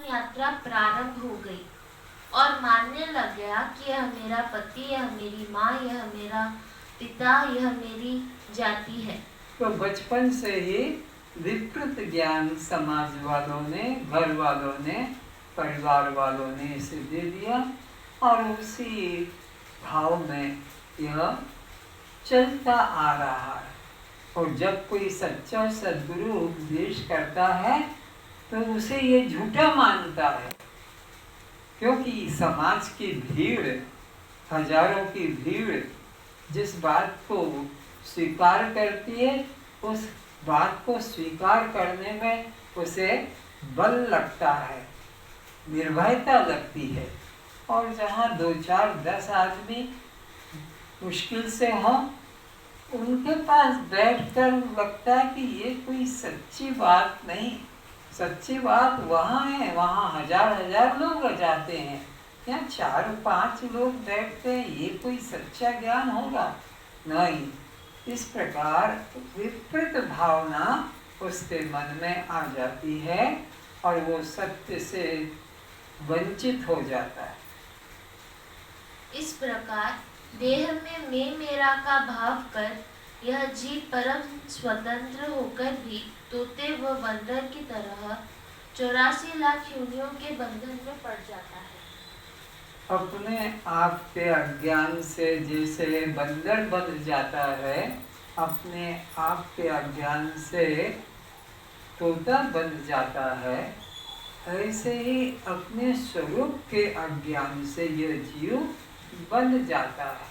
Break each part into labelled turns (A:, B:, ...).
A: यात्रा प्रारंभ हो गई और मानने लग गया कि यह मेरा पति, यह मेरी माँ, यह मेरा पिता, यह मेरी जाति है।
B: तो बचपन से ही विकृत ज्ञान समाज वालों ने, घर वालों ने, परिवार वालों ने इसे दे दिया और उसी भाव में यह चलता आ रहा है। और जब कोई सच्चा सद्गुरु उपदेश करता है तो उसे ये झूठा मानता है, क्योंकि समाज की भीड़, हजारों की भीड़ जिस बात को स्वीकार करती है, उस बात को स्वीकार करने में उसे बल लगता है, निर्भयता लगती है। और जहाँ 2, 4, 10 आदमी मुश्किल से हों, उनके पास बैठकर लगता है कि ये कोई सच्ची बात नहीं। सच्ची बात वहाँ है, वहाँ हजार लोग जाते हैं, यहाँ 4-5 लोग बैठते हैं, ये कोई सच्चा ज्ञान होगा? नहीं। इस प्रकार विपरीत भावना उसके मन में आ जाती है और वो सत्य से वंचित हो जाता है।
A: इस प्रकार देह में मैं मेरा का भाव कर यह जीव परम स्वतंत्र होकर भी तोते व बंदर की तरह 84 लाख योनियों के बंधन में पड़ जाता है।
B: अपने आप के अज्ञान से जैसे बंदर बन जाता है, अपने आप के अज्ञान से तोता बन जाता है, ऐसे ही अपने स्वरूप के अज्ञान से यह जीव बन जाता है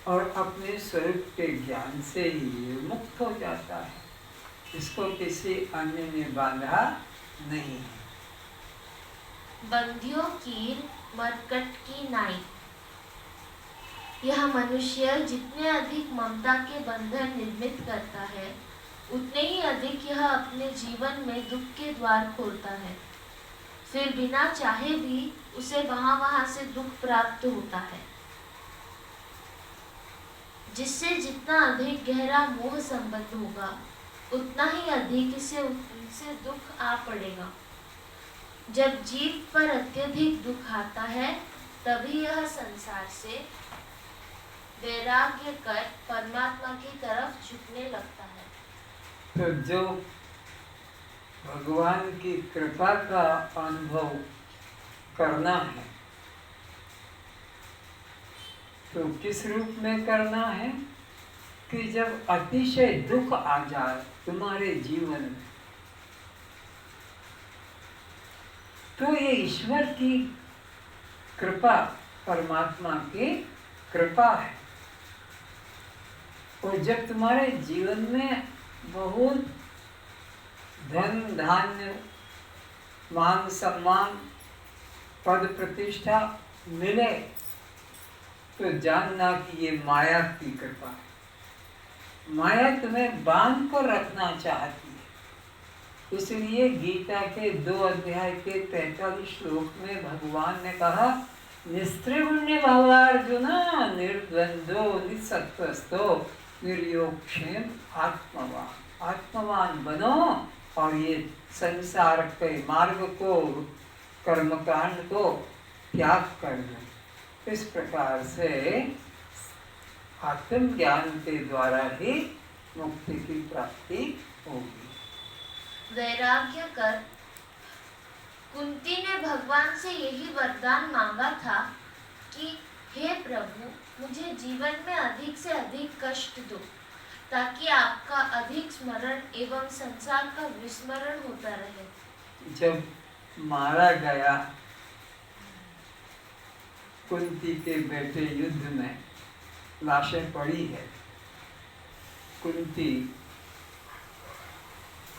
B: और अपने स्वरूप के ज्ञान से ही मुक्त हो जाता है। इसको किसी अन्य ने बांधा नहीं है।
A: बंधियों की मरकट की नाई। यह मनुष्य जितने अधिक ममता के बंधन निर्मित करता है, उतने ही अधिक यह अपने जीवन में दुख के द्वार खोलता है। फिर बिना चाहे भी उसे वहां से दुख प्राप्त होता है, जिससे जितना अधिक गहरा मोह संबंध होगा, उतना ही अधिक इसे दुख आ पड़ेगा। जब जीव पर अत्यधिक दुख आता है, तभी यह संसार से वैराग्य कर परमात्मा की तरफ झुकने लगता है।
B: तो जो भगवान की कृपा का अनुभव करना है, तो किस रूप में करना है कि जब अतिशय दुख आ जाए तुम्हारे जीवन में, तो ये ईश्वर की कृपा, परमात्मा की कृपा है। और जब तुम्हारे जीवन में बहुत धन धान्य, मान सम्मान, पद प्रतिष्ठा मिले, तो जानना कि ये माया की कृपा है। माया तुम्हें बांध कर रखना चाहती है। इसलिए गीता के 2 अध्याय के 43 श्लोक में भगवान ने कहा, निस्त्रिगुण्य भवार्जुन निर्द्वंद्वो निसत्वस्थो निर्योगक्षेम आत्मवान। आत्मवान बनो और ये संसार के मार्ग को, कर्मकांड को त्याग कर दो। इस प्रकार से आत्मज्ञान के द्वारा ही मुक्ति की प्राप्ति होगी।
A: वैराग्य कर कुंती ने भगवान से यही वरदान मांगा था कि हे प्रभु, मुझे जीवन में अधिक से अधिक कष्ट दो, ताकि आपका अधिक स्मरण एवं संसार का विस्मरण होता रहे।
B: जब मारा गया कुंती के बेटे युद्ध में, लाशें पड़ी है, कुंती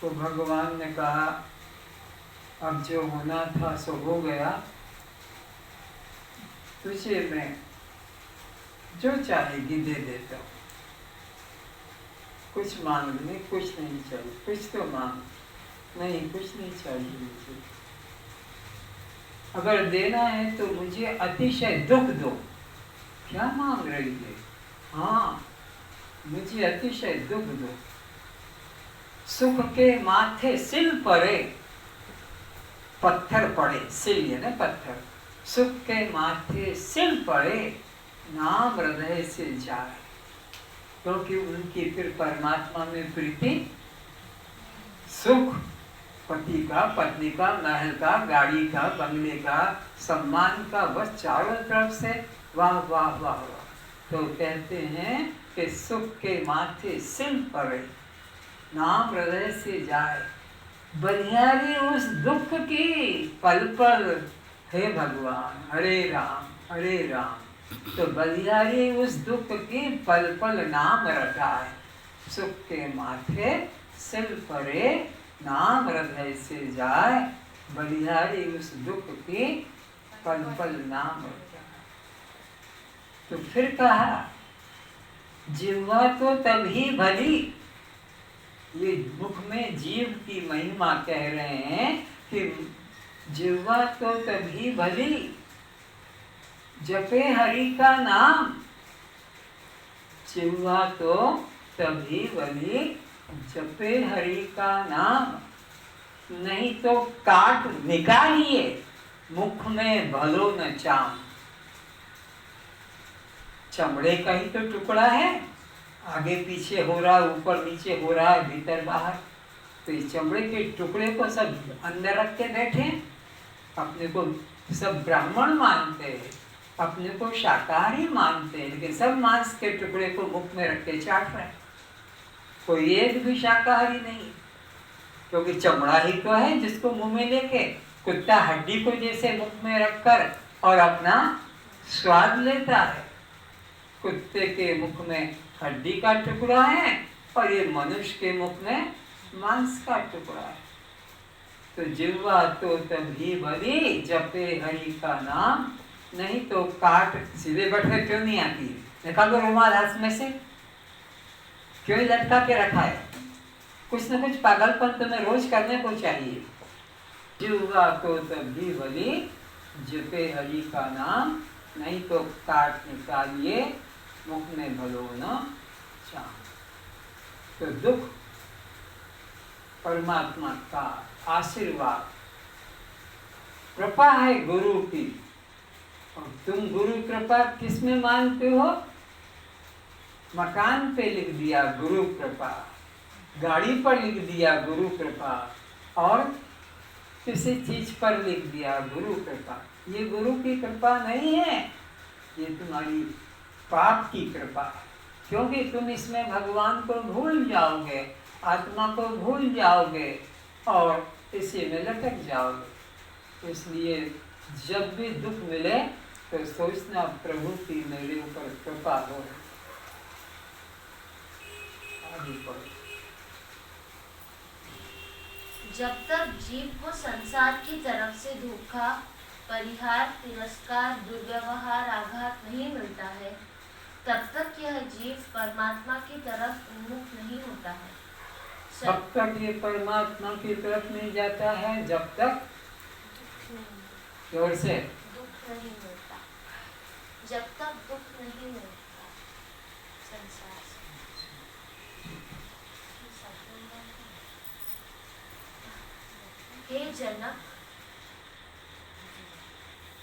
B: को भगवान ने कहा, अब जो होना था सो हो गया, तुझे मैं जो चाहेगी दे देता हूँ। कुछ मांग नहीं, कुछ नहीं चाहिए। कुछ तो मांग। नहीं, कुछ नहीं चाहिए मुझे। अगर देना है तो मुझे अतिशय दुख दो। क्या मांग रही है? हाँ, मुझे अतिशय दुख दो। सुख के माथे सिल परे, पत्थर पड़े, सिल यानी पत्थर, सुख के माथे सिल पड़े, नाम हृदय से जाए, क्योंकि उनकी फिर परमात्मा में प्रीति, सुख पति का, पत्नी का, महल का, गाड़ी का, बंगले का, सम्मान का, बस चारों तरफ से वाह वाह वाह वाह। तो कहते हैं कि सुख के माथे सिल पड़े, नाम हृदय से जाए, बलिहारी उस दुख की पल पल, हे भगवान हरे राम। तो बलिहारी उस दुख की पल पल नाम रखा है, सुख के माथे सिल पड़े, नाम हृदय से जाए, बलिहारी उस दुख की पल पल नाम रखा है। तो फिर कहा जिह्वा तो तभी भली, ये मुख में जीव की महिमा कह रहे हैं कि जिह्वा तो तभी भली, जपे हरि का नाम, जिह्वा तो तभी भली, जपे हरि का नाम, नहीं तो काट निकालिए, मुख में भलो न चाम। चमड़े का ही तो टुकड़ा है, आगे पीछे हो रहा है, ऊपर नीचे हो रहा है, भीतर बाहर, तो इस चमड़े के टुकड़े को सब अंदर रख के बैठे, अपने को सब ब्राह्मण मानते हैं, अपने को शाकाहारी मानते हैं, लेकिन सब मांस के टुकड़े को मुख में रख के चाट रहे हैं। कोई एक भी शाकाहारी नहीं, क्योंकि चमड़ा ही तो है जिसको मुंह में लेके कुत्ता हड्डी को जैसे मुख में रखकर और अपना स्वाद लेता है। कुत्ते के मुख में हड्डी का टुकड़ा है और ये मनुष्य के मुख में मांस का टुकड़ा है। तो जिह्वा तो तभी भली, जपे हरि का नाम, नहीं तो काट। सीधे बैठे क्यों नहीं आती? निकाल दो रुमाल हाथ में से, क्यों लटका के रखा है? कुछ न कुछ पागलपन तुम्हें रोज करने को चाहिए। जिह्वा तो तभी भली, जपे हरि का नाम, नहीं तो काट निकालिए, मुख में भलो न चाम। तो दुख परमात्मा का आशीर्वाद, कृपा है गुरु की। और तुम गुरु कृपा किस में मानते हो? मकान पे लिख दिया गुरु कृपा, गाड़ी पर लिख दिया गुरु कृपा, और किसी चीज पर लिख दिया गुरु कृपा। ये गुरु की कृपा नहीं है, ये तुम्हारी पाप की कृपा है, क्योंकि तुम इसमें भगवान को भूल जाओगे, आत्मा को भूल जाओगे और इसी में लटक जाओगे। इसलिए जब भी दुख मिले तो सोचना प्रभु की मेरे ऊपर कृपा हो। आगे पढ़ो।
A: जब तक जीव को संसार की तरफ से धोखा, परिहार, तिरस्कार, दुर्व्यवहार, आघात नहीं मिलता है, तब तक यह जीव परमात्मा की तरफ उन्मुख नहीं होता है।
B: जब तक ये परमात्मा की तरफ नहीं जाता है, जब तक जोर से
A: दुख नहीं मिलता, जब तक दुख नहीं मिलता संसार से।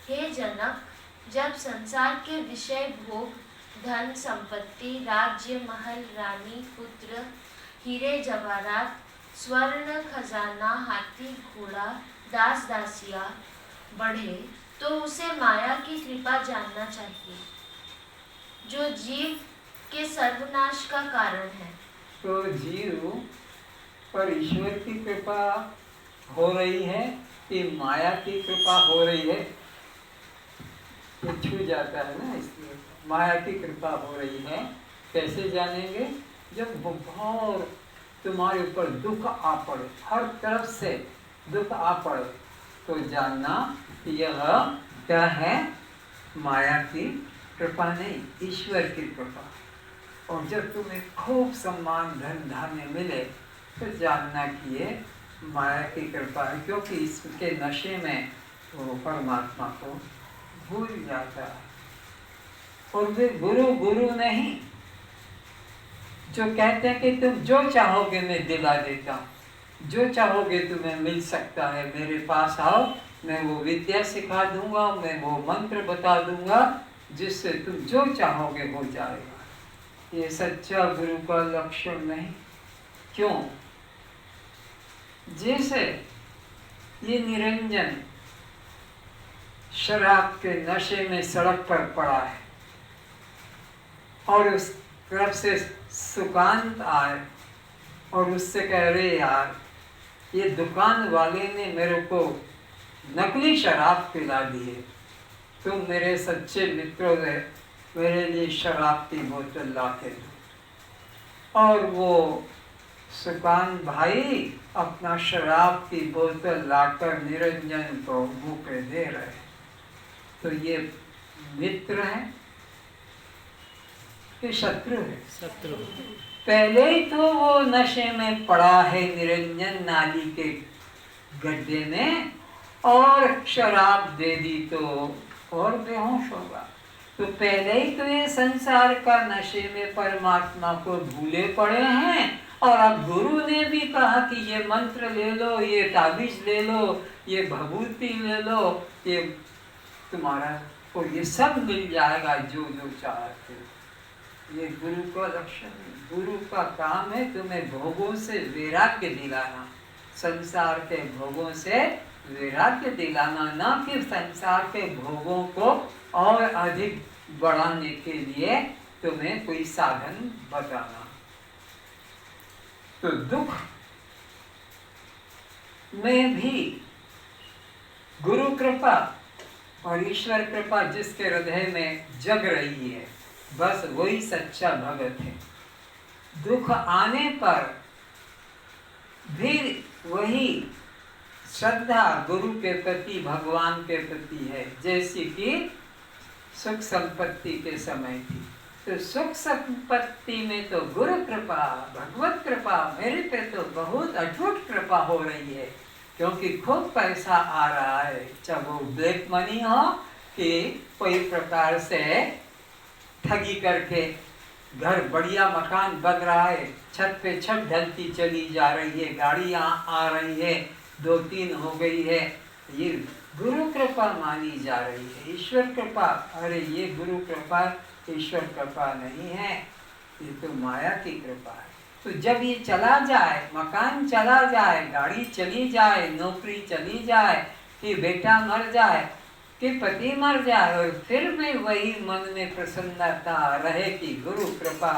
A: हे जनक, जब संसार के विषय भोग, धन संपत्ति, राज्य, महल, रानी, पुत्र, हीरे जवाहरात, स्वर्ण खजाना, हाथी घोड़ा, दास दासियां बढ़े, तो उसे माया की कृपा जानना चाहिए, जो जीव के सर्वनाश का कारण है।
B: तो जीव पर ईश्वर की कृपा हो रही है कि माया की कृपा हो रही है? ये छू जाता है ना, इसलिए माया की कृपा हो रही है। कैसे जानेंगे? जब बहुत तुम्हारे ऊपर दुख आ पड़े, हर तरफ से दुख आ पड़े, तो जानना कि यह क्या है? माया की कृपा नहीं, ईश्वर की कृपा। और जब तुम्हें खूब सम्मान, धन धान्य मिले, तो जानना कि ये माया की कृपा है, क्योंकि इसके नशे में वो परमात्मा को भूल जाता है। और वे गुरु नहीं, जो कहते हैं कि तुम जो चाहोगे मैं दिला देता हूँ, जो चाहोगे तुम्हें मिल सकता है, मेरे पास आओ, मैं वो विद्या सिखा दूंगा, मैं वो मंत्र बता दूंगा जिससे तुम जो चाहोगे हो जाएगा। ये सच्चा गुरु का लक्षण नहीं। क्यों? जैसे ये निरंजन शराब के नशे में सड़क पर पड़ा है और उस तरफ से सुकांत आए और उससे कह रहे यार ये दुकान वाले ने मेरे को नकली शराब पिला दी है, तुम मेरे सच्चे मित्रों ने मेरे लिए शराब की बोतल ला के दो। और वो सुकान भाई अपना शराब की बोतल लाकर निरंजन को मुंह पे दे रहे। तो ये मित्र है कि शत्रु है?
C: शत्रु।
B: पहले ही तो वो नशे में पड़ा है निरंजन नाली के गड्ढे में, और शराब दे दी तो और बेहोश होगा। तो पहले ही तो ये संसार का नशे में परमात्मा को भूले पड़े हैं, और अब गुरु ने भी कहा कि ये मंत्र ले लो, ये ताबीज ले लो, ये भभूति ले लो, ये तुम्हारा को ये सब मिल जाएगा जो जो चाहते हो। ये गुरु का लक्षण है। गुरु का काम है तुम्हें भोगों से वैराग्य दिलाना, संसार के भोगों से वैराग्य दिलाना, ना कि संसार के भोगों को और अधिक बढ़ाने के लिए तुम्हें कोई साधन बताना। तो दुख में भी गुरु कृपा और ईश्वर कृपा जिसके हृदय में जग रही है, बस वही सच्चा भगत है। दुख आने पर भी वही श्रद्धा गुरु के प्रति, भगवान के प्रति है, जैसी कि सुख संपत्ति के समय थी। तो सुख संपत्ति में तो गुरु कृपा, भगवत कृपा, मेरे पे तो बहुत अटूट कृपा हो रही है, क्योंकि खूब पैसा आ रहा है, चाहे वो ब्लैक मनी हो कि कोई प्रकार से ठगी करके घर बढ़िया मकान बन रहा है, छत पे छत ढलती चली जा रही है, गाड़ियाँ आ रही है, 2-3 हो गई है, ये गुरु कृपा मानी जा रही है। ईश्वर कृपा, अरे ये गुरु कृपा ईश्वर कृपा नहीं है, ये तो माया की कृपा है। तो जब ये चला जाए, मकान चला जाए, गाड़ी चली जाए, नौकरी चली जाए, कि बेटा मर जाए, कि पति मर जाए, और फिर भी वही मन में प्रसन्नता रहे कि गुरु कृपा,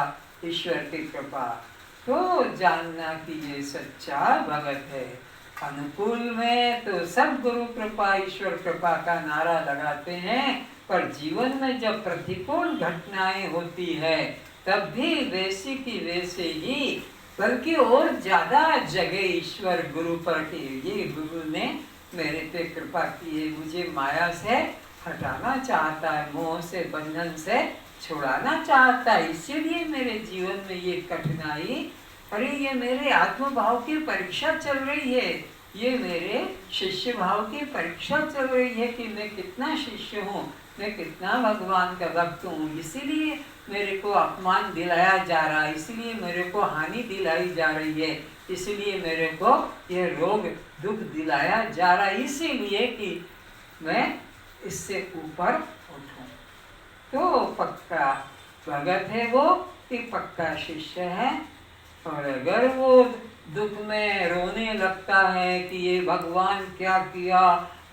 B: ईश्वर की कृपा, तो जानना कि ये सच्चा भगत है। अनुकूल में तो सब गुरु कृपा, ईश्वर कृपा का नारा लगाते हैं, पर जीवन में जब प्रतिकूल घटनाएं होती है तब भी वैसे की वैसे ही, बल्कि और ज्यादा जगह ईश्वर गुरु पर की, ये गुरु ने मेरे पे कृपा की है, मुझे माया से हटाना चाहता है, मोह से, बंधन से छुड़ाना चाहता है, इसीलिए मेरे जीवन में ये कठिनाई, अरे ये मेरे आत्मभाव की परीक्षा चल रही है, ये मेरे शिष्य भाव की परीक्षा चल रही है कि मैं कितना शिष्य हूँ, मैं कितना भगवान का भक्त हूँ, इसीलिए मेरे को अपमान दिलाया जा रहा है, इसीलिए मेरे को हानि दिलाई जा रही है, इसीलिए मेरे को ये रोग दुख दिलाया जा रहा है, इसीलिए कि मैं इससे ऊपर उठूं। तो पक्का भगत है वो कि पक्का शिष्य है। और अगर वो दुख में रोने लगता है कि ये भगवान क्या किया,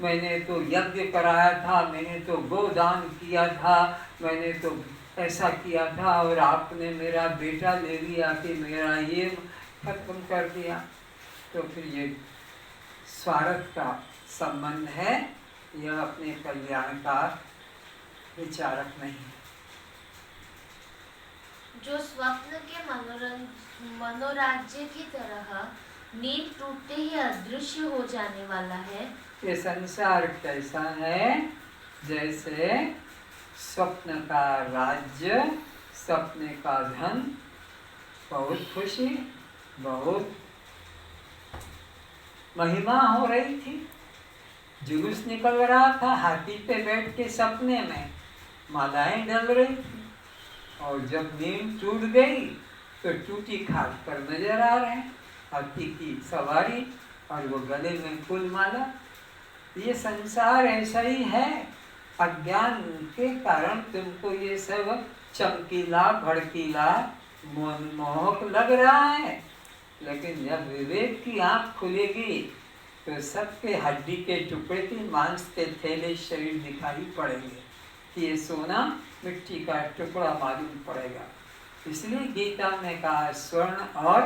B: मैंने तो यज्ञ कराया था, मैंने तो गोदान किया था, मैंने तो ऐसा किया था, और आपने मेरा बेटा ले लिया कि मेरा ये खत्म कर दिया, तो फिर ये स्वार्थ का संबंध है, यह अपने कल्याण का विचारक नहीं।
A: जो स्वप्न के मनोराज्य की तरह नींद टूटते ही अदृश्य हो जाने वाला है,
B: ये संसार कैसा है? जैसे स्वप्न का राज्य, सपने का धन, बहुत खुशी, बहुत महिमा हो रही थी, जुलूस निकल रहा था, हाथी पे बैठ के सपने में मालाएं डल रही थी, और जब नींद टूट गई तो टूटी खाट पर नजर आ रहे हैं। हाथी की सवारी और वो गले में फूल माला। ये संसार ऐसा ही है। अज्ञान के कारण तुमको ये सब चमकीला भड़कीला मोहक लग रहा है, लेकिन जब विवेक की आंख खुलेगी तो सबके हड्डी के टुकड़े की मांस के थैले शरीर दिखाई पड़ेंगे कि ये सोना मिट्टी का टुकड़ा मालूम पड़ेगा। इसलिए गीता में कहा स्वर्ण और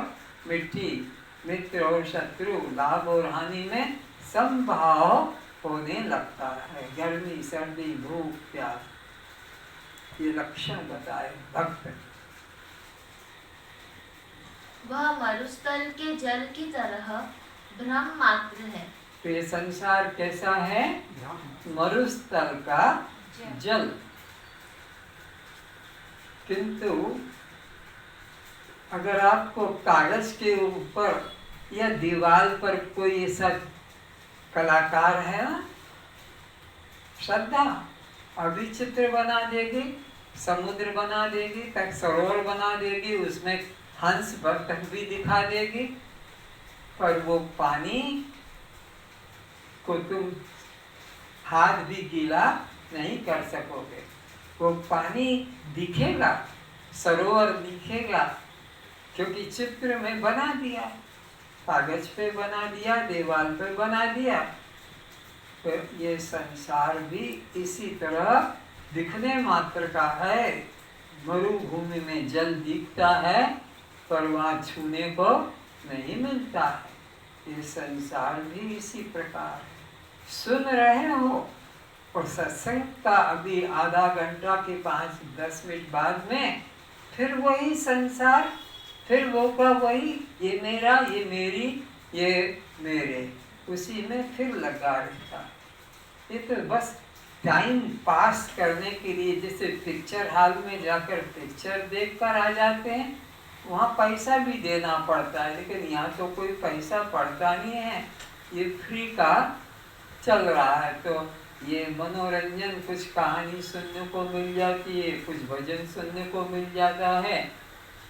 B: मिट्टी, मित्र और शत्रु, लाभ और हानि में समभाव होने लगता है। गर्मी सर्दी भूख प्यास, ये लक्षण बताए भक्त।
A: वह मरुस्थल के जल की तरह भ्रम मात्र है।
B: तो ये संसार कैसा है? मरुस्थल का जल। किंतु अगर आपको कागज के ऊपर या दीवार पर कोई ऐसा कलाकार है ना, श्रद्धा अभी चित्र बना देगी, समुद्र बना देगी, तक सरोवर बना देगी, उसमें हंस बतख भी दिखा देगी, पर वो पानी को तुम हाथ भी गीला नहीं कर सकोगे। वो पानी दिखेगा, सरोवर दिखेगा, क्योंकि चित्र में बना दिया, कागज पे बना दिया, दीवार पे बना दिया। तो ये संसार भी इसी तरह दिखने मात्र का है। मरुभूमि में जल दिखता है पर वहाँ छूने को नहीं मिलता है। ये संसार भी इसी प्रकार है। सुन रहे हो और सत्संग का अभी आधा घंटा के 5-10 मिनट बाद में फिर वही संसार, फिर वो का वही, ये मेरा, ये मेरी, ये मेरे, उसी में फिर लगा रहता है। ये तो बस टाइम पास करने के लिए, जैसे पिक्चर हॉल में जाकर पिक्चर देखकर आ जाते हैं, वहाँ पैसा भी देना पड़ता है, लेकिन यहाँ तो कोई पैसा पड़ता नहीं है, ये फ्री का चल रहा है। तो ये मनोरंजन, कुछ कहानी सुनने को मिल जाती है, कुछ भजन सुनने को मिल जाता है,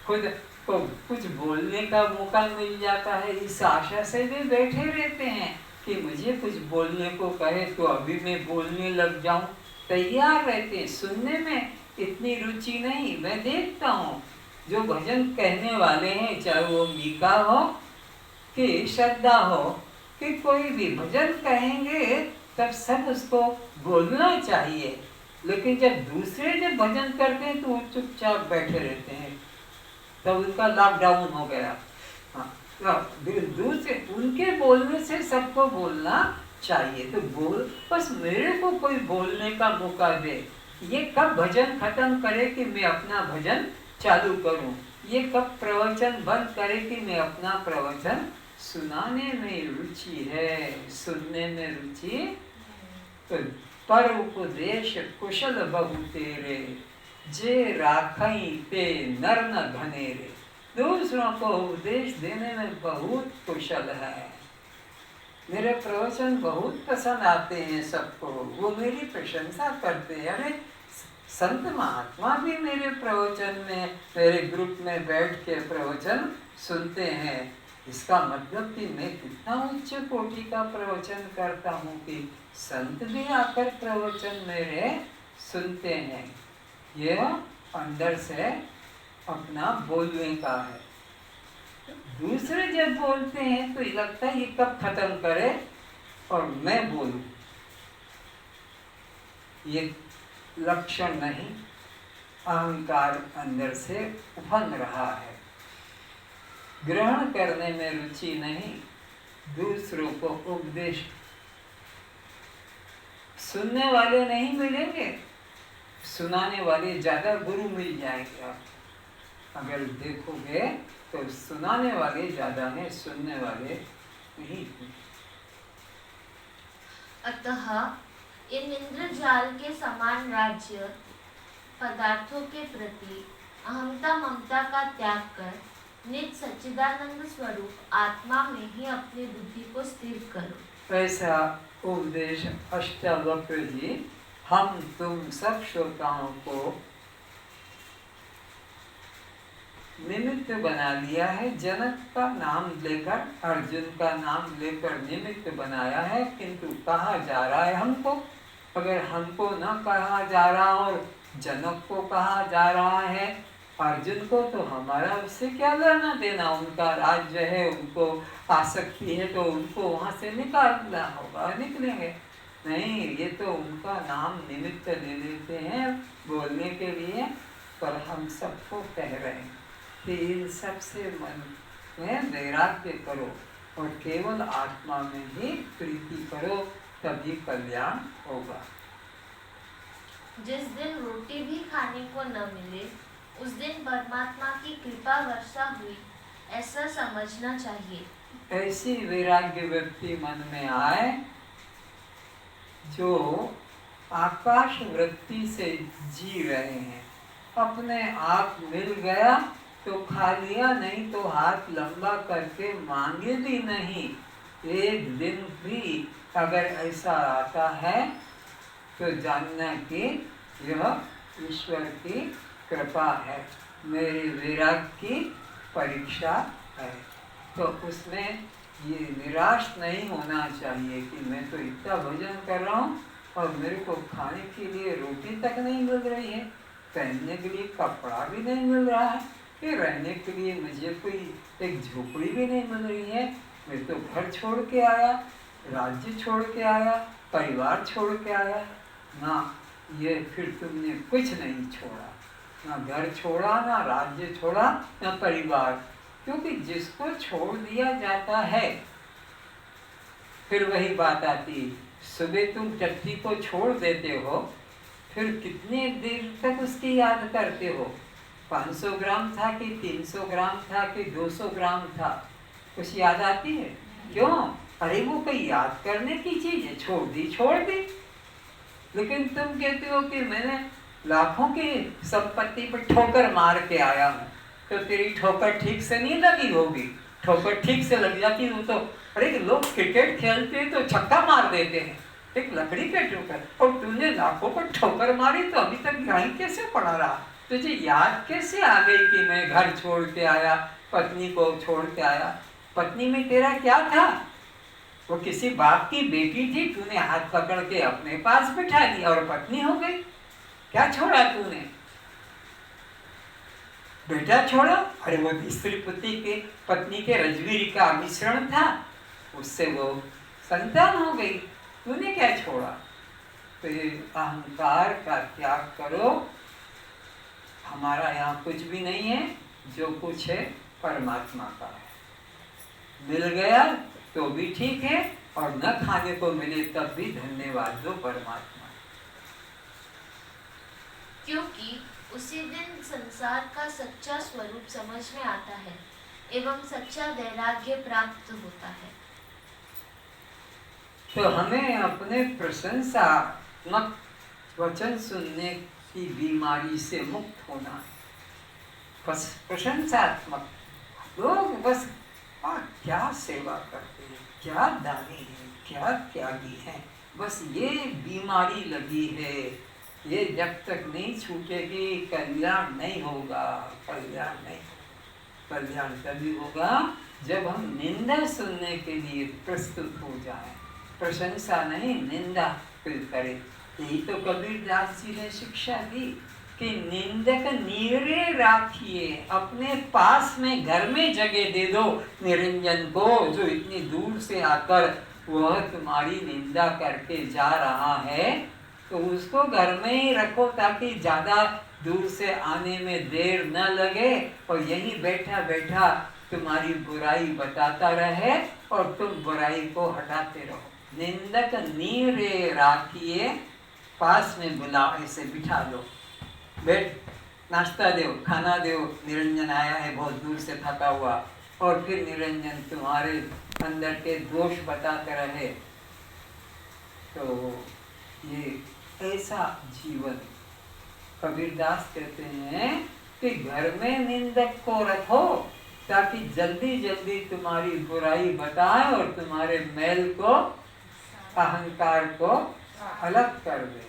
B: खुद को कुछ बोलने का मौका मिल जाता है। इस आशा से भी बैठे रहते हैं कि मुझे कुछ बोलने को कहे तो अभी मैं बोलने लग जाऊं, तैयार रहते हैं। सुनने में इतनी रुचि नहीं। मैं देखता हूँ जो भजन कहने वाले हैं, चाहे वो मीका हो कि श्रद्धा हो कि कोई भी भजन कहेंगे, तब सब उसको बोलना चाहिए, लेकिन जब दूसरे जब भजन करते हैं तो वो चुपचाप बैठे रहते हैं। तब उनका लॉकडाउन हो गया। दूसरे उनके बोलने से सबको बोलना चाहिए, तो बोल, बस मेरे को कोई बोलने का मौका दे। ये कब भजन खत्म करे कि मैं अपना भजन चालू करूं, ये कब प्रवचन बंद करे कि मैं अपना प्रवचन, सुनाने में रुचि है, सुनने में रुचि। तो पर उपदेश कुशल बहु तेरे, जे राखई ते नर न घनेरे। दूसरों को उपदेश देने में बहुत कुशल है। मेरे प्रवचन बहुत पसंद आते हैं सबको, वो मेरी प्रशंसा करते हैं। अरे संत महात्मा भी मेरे प्रवचन में, मेरे ग्रुप में बैठ के प्रवचन सुनते हैं। इसका मतलब कि मैं कितना उच्च कोटि का प्रवचन करता हूँ कि संत भी आकर प्रवचन मेरे सुनते हैं। यह अंदर से अपना बोलने का है। दूसरे जब बोलते हैं तो लगता है ये कब खत्म करे और मैं बोलूं, ये लक्षण नहीं, अहंकार अंदर से उफन रहा है। ग्रहण करने में रुचि नहीं, दूसरों को उपदेश। सुनने वाले नहीं मिलेंगे, सुनाने वाले ज्यादा गुरु मिल जाएंगे। आप अगर देखोगे तो सुनाने वाले ज्यादा हैं, सुनने वाले नहीं।
A: अतः इन इंद्रजाल के समान राज्य पदार्थों के प्रति अहंता ममता का त्याग कर निज सच्चिदानंद स्वरूप आत्मा में ही अपनी बुद्धि को स्थिर करो।
B: ऐसा उपदेश अष्टावक्र जी हम तुम सब श्रोताओं को निमित्त बना लिया है। जनक का नाम लेकर, अर्जुन का नाम लेकर निमित्त बनाया है, किंतु कहा जा रहा है हमको। अगर हमको न कहा जा रहा और जनक को कहा जा रहा है, अर्जुन को, तो हमारा उससे क्या लेना देना। उनका राज्य है, उनको आसक्ति है, तो उनको वहाँ से निकालना होगा, निकलेंगे नहीं। ये तो उनका नाम निमित्त ले लेते हैं बोलने के लिए। पर हम सबको कह रहे हैं कि इन सब से मन में वैराग्य करो और केवल आत्मा में ही प्रीति करो, तभी कल्याण होगा।
A: जिस दिन रोटी भी खाने को न मिले, उस दिन परमात्मा की कृपा वर्षा हुई, ऐसा समझना चाहिए।
B: ऐसी वैराग्य व्यक्ति मन में आए जो आकाश वृत्ति से जी रहे हैं। अपने आप मिल गया तो खा लिया, नहीं तो हाथ लंबा करके मांगे भी नहीं। एक दिन भी अगर ऐसा आता है तो जानना कि यह ईश्वर की कृपा है, मेरे वैराग्य की परीक्षा है। तो उसमें ये निराश नहीं होना चाहिए कि मैं तो इतना भोजन कर रहा हूँ और मेरे को खाने के लिए रोटी तक नहीं मिल रही है, पहनने के लिए कपड़ा भी नहीं मिल रहा है, फिर रहने के लिए मुझे कोई एक झोपड़ी भी नहीं मिल रही है। मैं तो घर छोड़ के आया, राज्य छोड़ के आया, परिवार छोड़ के आया ना। ये फिर तुमने कुछ नहीं छोड़ा, ना घर छोड़ा, ना राज्य छोड़ा, ना परिवार। क्योंकि जिसको छोड़ दिया जाता है, फिर वही बात आती, सुबह तुम टट्टी को छोड़ देते हो, फिर कितने देर तक उसकी याद करते हो। 500 ग्राम था कि 300 ग्राम था कि 200 ग्राम था, कुछ याद आती है? क्यों? अरे वो कोई याद करने की चीज है, छोड़ दी। लेकिन तुम कहते हो कि मैंने लाखों की संपत्ति पर ठोकर मार के आया हूँ, तो तेरी ठोकर ठीक से नहीं लगी होगी। ठोकर ठीक से लग जाती हो तो, अरे लोग क्रिकेट खेलते हैं तो छक्का मार देते हैं, एक लकड़ी के ठोकर, और तूने लाखों पर ठोकर मारी तो अभी तक यहीं कैसे पड़ा रहा? तुझे याद कैसे आ गई कि मैं घर छोड़ के आया, पत्नी को छोड़ के आया? पत्नी में तेरा क्या था? वो किसी बाप की बेटी थी, तूने हाथ पकड़ के अपने पास बिठा दिया और पत्नी हो गई। क्या छोड़ा तूने? बेटा छोड़ा? अरे वो स्त्री पत्नी के रजवीर का मिश्रण था, उससे वो संतान हो गई। तूने क्या छोड़ा? तो ये अहंकार का त्याग करो। हमारा यहाँ कुछ भी नहीं है, जो कुछ है परमात्मा का है। मिल गया तो भी ठीक है, और न खाने को मिले तब भी धन्यवाद दो परमात्मा।
A: क्योंकि उसी दिन संसार का सच्चा स्वरूप समझ में आता है एवं सच्चा वैराग्य प्राप्त होता है।
B: तो हमें अपने प्रशंसात्मक वचन सुनने की बीमारी से मुक्त होना है। बस प्रशंसात्मक लोग बस क्या सेवा करते हैं, क्या दानी है, क्या त्यागी है, बस ये बीमारी लगी है। ये जब तक नहीं छूटेगी कल्याण नहीं होगा। कल्याण तभी होगा जब हम निंदा सुनने के लिए प्रस्तुत हो जाएं। प्रशंसा नहीं, निंदा करें। यही तो कबीर दास जी ने शिक्षा दी कि निंदक नीरे राखिए, अपने पास में घर में जगह दे दो निरंजन को, जो इतनी दूर से आकर वह तुम्हारी निंदा करके जा रहा है, तो उसको घर में ही रखो ताकि ज्यादा दूर से आने में देर न लगे, और यहीं बैठा बैठा तुम्हारी बुराई बताता रहे और तुम बुराई को हटाते रहो। निंदक नीरे राखिए, पास में बुलाओ, ऐसे बिठा लो, बैठ, नाश्ता दो, खाना दो, निरंजन आया है बहुत दूर से थका हुआ, और फिर निरंजन तुम्हारे अंदर के दोष बताते रहे। तो ये ऐसा जीवन, कबीरदास कहते हैं कि घर में निंदक को रखो ताकि जल्दी जल्दी तुम्हारी बुराई बताए और तुम्हारे मैल को, अहंकार को अलग कर दे।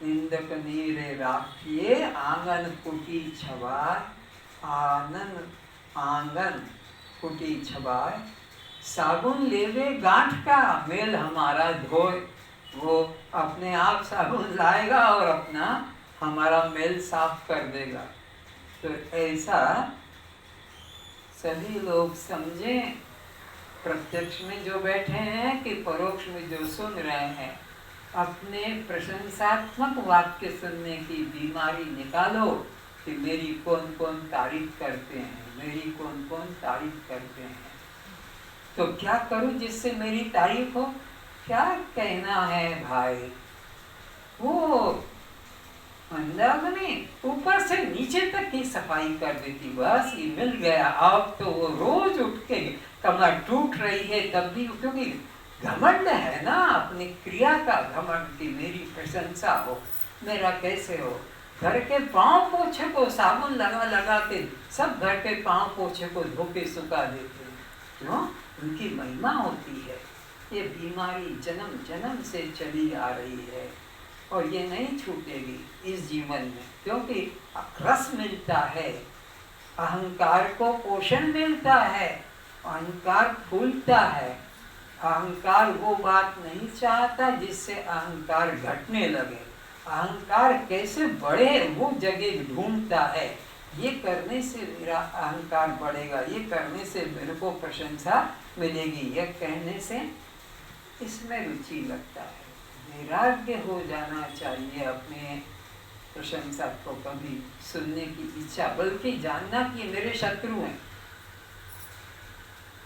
B: निंदक नीरे राखिए, आंगन कुटी छवार, आनन आंगन कुटी छबाय, साबुन लेवे गांठ का मेल हमारा धोए। वो अपने आप साबुन लाएगा और अपना हमारा मेल साफ कर देगा। तो ऐसा सभी लोग समझें, प्रत्यक्ष में जो बैठे हैं कि परोक्ष में जो सुन रहे हैं, अपने प्रशंसात्मक वाक्य सुनने की बीमारी निकालो कि मेरी कौन कौन तारीफ करते हैं, मेरी कौन कौन तारीफ करते हैं। तो क्या करूं जिससे मेरी तारीफ हो? क्या कहना है भाई, वो मंदाकिनी ऊपर से नीचे तक की सफाई कर देती, बस ये मिल गया। अब तो वो रोज उठ के कमर टूट रही है तब भी, क्योंकि घमंड है ना अपनी क्रिया का घमंड की मेरी प्रशंसा हो। मेरा कैसे हो? घर के पांव पोछे को साबुन लगा लगा के सब घर के पांव पोछे को धो के सुखा देते हैं, क्यों? उनकी महिमा होती है। ये बीमारी जन्म जन्म से चली आ रही है और ये नहीं छूटेगी इस जीवन में, क्योंकि रस मिलता है, अहंकार को पोषण मिलता है, अहंकार फूलता है। अहंकार वो बात नहीं चाहता जिससे अहंकार घटने लगे। अहंकार कैसे बढ़े वो जगह ढूंढता है। ये करने से मेरा अहंकार बढ़ेगा, ये करने से मेरे को प्रशंसा मिलेगी, यह कहने से इसमें रुचि लगता है। वैराग्य हो जाना चाहिए अपने प्रशंसा को कभी सुनने की इच्छा, बल्कि जानना कि मेरे शत्रु हैं।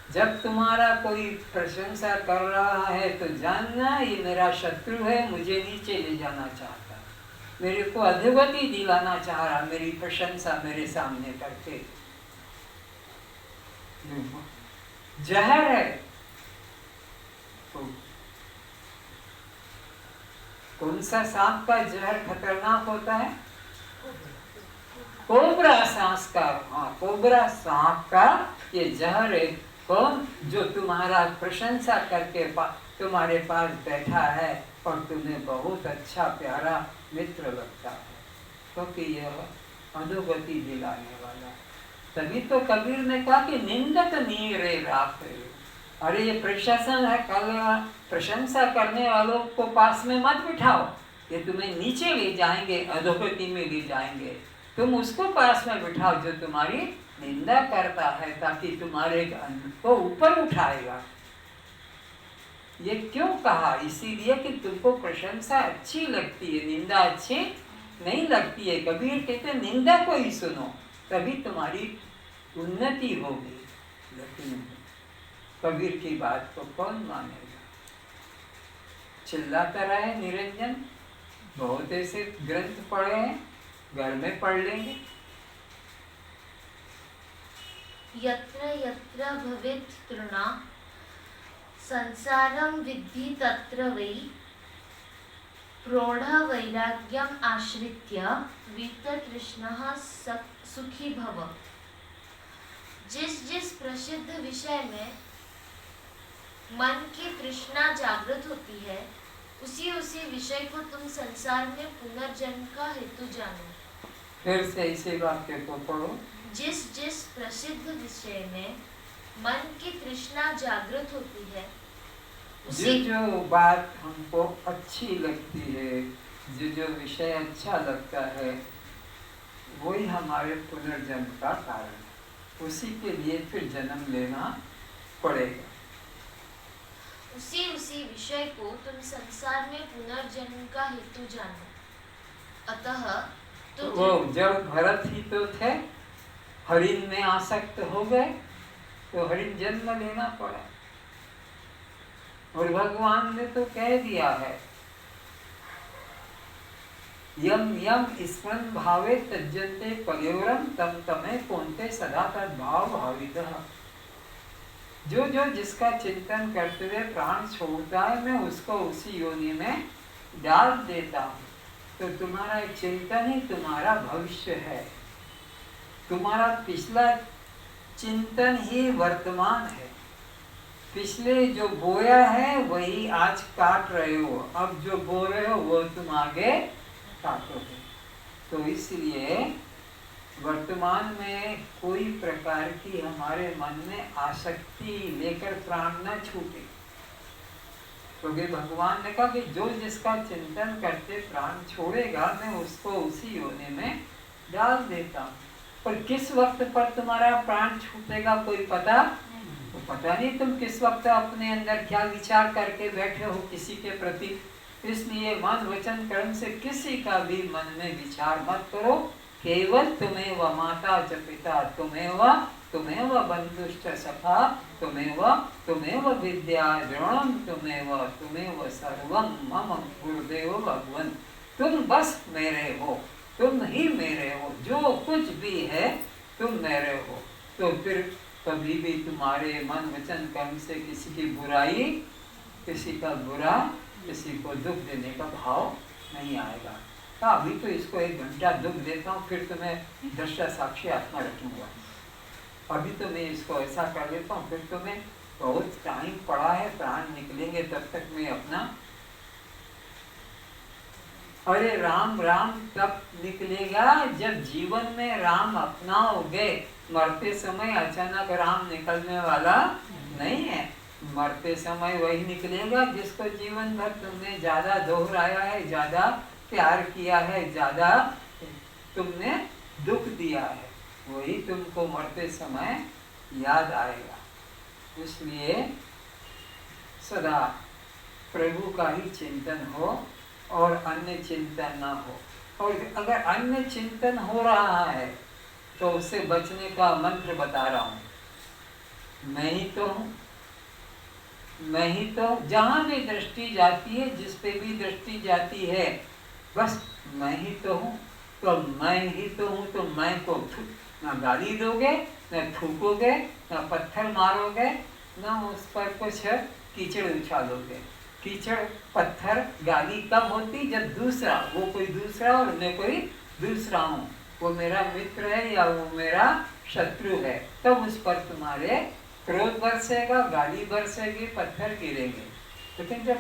B: जब तुम्हारा कोई प्रशंसा कर रहा है तो जानना ये मेरा शत्रु है, मुझे नीचे ले जाना चाहता है, मेरे को अधोगति दिलाना चाह रहा, मेरी प्रशंसा मेरे सामने करके। जहर है तो कौन सा सांप का जहर खतरनाक होता है? कोबरा सांस का, हाँ कोबरा सांप का ये जहर है। कौन? जो तुम्हारा प्रशंसा करके तुम्हारे पास बैठा है और तुम्हें बहुत अच्छा प्यारा मित्र लगता है, क्योंकि यह अधोगति दिलाने वाला। तभी तो कबीर ने कहा कि निंदक नीरे राखे। अरे ये प्रशासन है, कल प्रशंसा करने वालों को पास में मत बिठाओ, ये तुम्हें नीचे ले जाएंगे, अधोगति में ले जाएंगे। तुम उसको पास में बिठाओ जो तुम्हारी निंदा करता है, ताकि तुम्हारे को ऊपर उठाएगा। ये क्यों कहा? इसीलिए कि तुमको प्रशंसा अच्छी लगती है, निंदा अच्छी नहीं लगती है। कबीर कहते निंदा को ही सुनो, तभी तुम्हारी उन्नति होगी। लेकिन कबीर की बात को कौन मानेगा? चिल्लाता रहे निरंजन, बहुत ऐसे ग्रंथ पढ़े हैं, घर में पढ़ लेंगे।
A: यत्र यत्र भवेत् तृणा संसारं विद्धि तत्र वै प्रौढ़ वैराग्यम आश्रित्य वीततृष्णः सुखी भव। जिस जिस प्रसिद्ध विषय में मन की तृष्णा जागृत होती है, उसी उसी विषय को तुम संसार में पुनर्जन्म का हेतु जानो।
B: फिर से इसी वाक्य को पढ़ो।
A: जिस जिस प्रसिद्ध विषय में मन की तृष्णा जागृत होती है,
B: जो जो बात हमको अच्छी लगती है, जो जो विषय अच्छा लगता है, वही हमारे पुनर्जन्म का कारण है। उसी के लिए फिर जन्म लेना पड़ेगा।
A: उसी उसी विषय को तुम संसार में पुनर्जन्म का हेतु जानो। अतः तो
B: वो जब भरत ही तो थे, हरिण में आसक्त हो गए तो हरिण जन्म लेना पड़ा। और भगवान ने तो कह दिया है, यम यम स्मरण भावे तज्जन्ते पयोरम तम तमे कौन्ते सदा तद भाव भावितः। जो जो जिसका चिंतन करते हुए प्राण छोड़ता है, मैं उसको उसी योनि में डाल देता हूँ। तो तुम्हारा चिंतन ही तुम्हारा भविष्य है, तुम्हारा पिछला चिंतन ही वर्तमान है। पिछले जो बोया है वही आज काट रहे हो, अब जो बो रहे हो वो तुम आगे काटोगे। तो इसलिए वर्तमान में कोई प्रकार की हमारे मन में आसक्ति लेकर प्राण न छूटे, क्योंकि भगवान ने कहा कि जो जिसका चिंतन करते प्राण छोड़ेगा मैं उसको उसी योनि में डाल देता हूँ। पर किस वक्त पर तुम्हारा प्राण छूटेगा कोई पता? तो पता नहीं तुम किस वक्त अपने अंदर क्या विचार करके बैठे हो किसी के प्रति। इसलिए मन वचन कर्म से किसी का भी मन में विचार मत करो। केवल तुम्हें व माता च पिता, तुम्हें व बंधुश्च सखा, तुम्हें व विद्या द्रोणम, तुम्हें व सर्वम मम गुरुदेव भगवन। तुम बस मेरे हो, तुम ही मेरे हो, जो कुछ भी है तुम मेरे हो। तो फिर कभी भी तुम्हारे मन वचन कर्म से किसी की बुराई, किसी का बुरा, किसी को दुख देने का भाव नहीं आएगा। अभी तो इसको 1 घंटा दुख देता हूँ, फिर तुम्हें दृष्टा साक्षी आत्मा रखूंगा। अभी तो मैं इसको ऐसा कर लेता हूँ, फिर तुम्हें बहुत टाइम पड़ा है, प्राण निकलेंगे तब तक मैं अपना, अरे राम राम तब निकलेगा जब जीवन में राम अपनाओगे। मरते समय अचानक राम निकलने वाला नहीं है। मरते समय वही निकलेगा जिसको जीवन भर तुमने ज्यादा दोहराया है, ज्यादा प्यार किया है, ज्यादा तुमने दुख दिया है, वही तुमको मरते समय याद आएगा। इसलिए सदा प्रभु का ही चिंतन हो और अन्य चिंतन ना हो। और अगर अन्य चिंतन हो रहा है तो उससे बचने का मंत्र बता रहा हूँ। मैं ही तो हूँ, मैं ही तो, जहाँ भी दृष्टि जाती है, जिस पे भी दृष्टि जाती है, बस मैं ही तो हूँ। तो मैं ही तो हूँ, तो मैं को ना गाली दोगे, न थूकोगे, न पत्थर मारोगे, न उस पर कुछ कीचड़ उछालोगे। कीचड़, पत्थर, गाली कब होती? जब दूसरा, वो कोई दूसरा और मैं कोई दूसरा हूँ, वो मेरा मित्र है या वो मेरा शत्रु है, तब उस पर तुम्हारे क्रोध बरसेगा, गाली बरसेगी, पत्थर गिरेंगे। लेकिन जब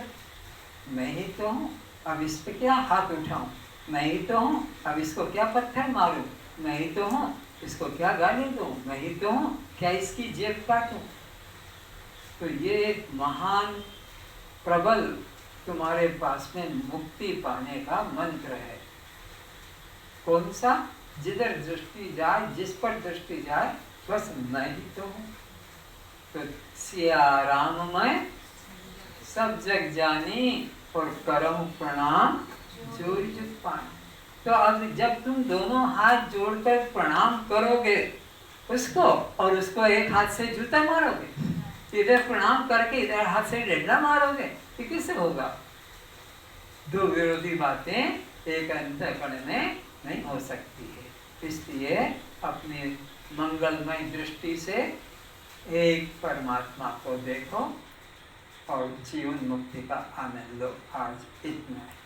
B: मैं ही तो हूँ, अब इस पे क्या हाथ उठाऊं, मैं ही तो हूँ, अब इसको क्या पत्थर मारूं, मैं ही तो हूँ, इसको क्या गाली दूं, मैं ही तो हूँ, क्या इसकी जेब काटूं। तो ये एक महान प्रबल तुम्हारे पास में मुक्ति पाने का मंत्र है। कौन सा? जिधर दृष्टि जाए, जिस पर दृष्टि जाए, बस मैं ही तो हूँ। तो सिया राम मैं सब जग जानी और करम प्रणाम जोर जुग पानी। तो अब जब तुम दोनों हाथ जोड़कर प्रणाम करोगे उसको, और उसको एक हाथ से जूता मारोगे, इधर प्रणाम करके इधर हाथ से डंडा मारोगे, तो किससे होगा? दो विरोधी बातें एक अंतःकरण में नहीं हो सकती है। इसलिए अपने मंगलमय दृष्टि से एक परमात्मा को देखो और जीवन मुक्ति का आनंद लो। आज इतना है।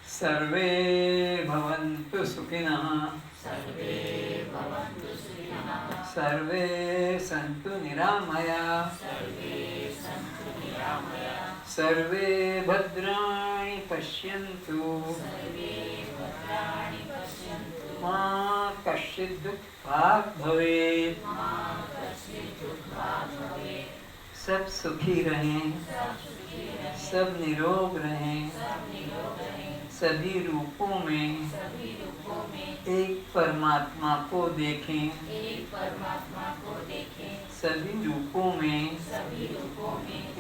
B: सर्वे भवन्तु सुखिनः, सर्वे सन्तु निरामया, सर्वे भद्राणि पश्यन्तु, मा कश्चित् दुःखात् भवेत्। सब सुखी रहें, सब निरोग रहें, सभी रूपों में एक परमात्मा को देखें, सभी रूपों में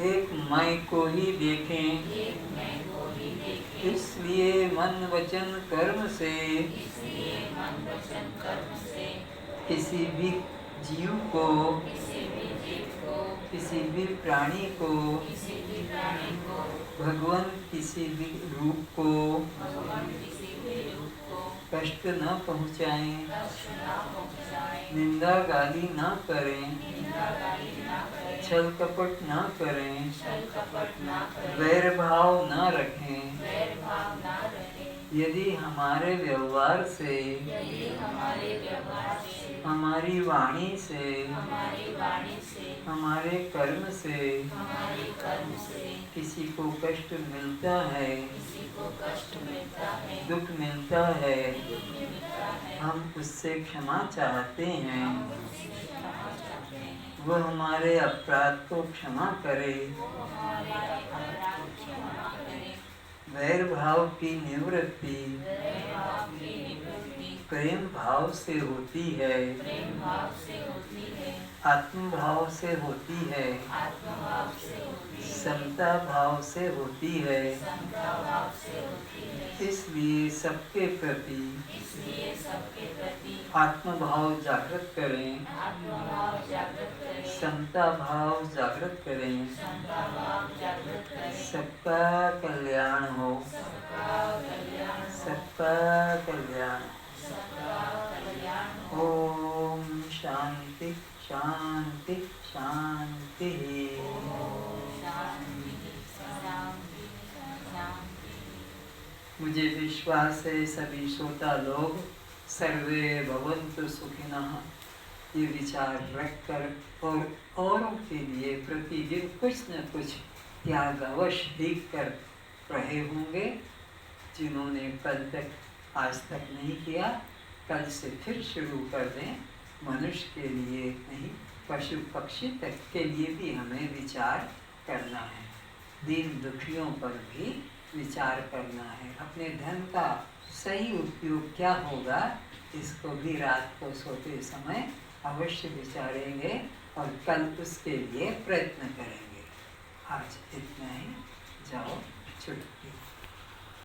B: एक मैं को ही देखें। इसलिए मन वचन कर्म से किसी भी जीव को, किसी भी प्राणी को, भगवान किसी भी रूप को कष्ट न पहुँचाएं, निंदा गाली न करें, छल कपट न करें, वैर भाव न रखें। यदि हमारे व्यवहार से, हमारी वाणी से, हमारे कर्म से किसी को कष्ट मिलता है, दुख मिलता है, हम उससे क्षमा चाहते हैं, वो हमारे अपराध को क्षमा करे। वैर भाव की निवृत्ति प्रेम भाव से होती है, आत्म भाव से होती है, समता भाव से होती है। इसलिए सबके प्रति आत्म भाव जागृत करें, समता भाव जागृत करें। सबका कल्याण हो, सबका कल्याण। ओम शांति शांति शांति। मुझे विश्वास है सभी श्रोता लोग सर्वे भवन्तु सुखिनः ये विचार रखकर और औरों के लिए प्रतिदिन कुछ न कुछ त्याग अवश्य देख कर रहे होंगे। जिन्होंने कल तक आज तक नहीं किया, कल से फिर शुरू कर दें। मनुष्य के लिए नहीं, पशु पक्षी तक के लिए भी हमें विचार करना है। दीन दुखियों पर भी विचार करना है। अपने धन का सही उपयोग क्या होगा, इसको भी रात को सोते समय अवश्य विचारेंगे और कल उसके लिए प्रयत्न करेंगे। आज इतना ही, जाओ छुट्टी।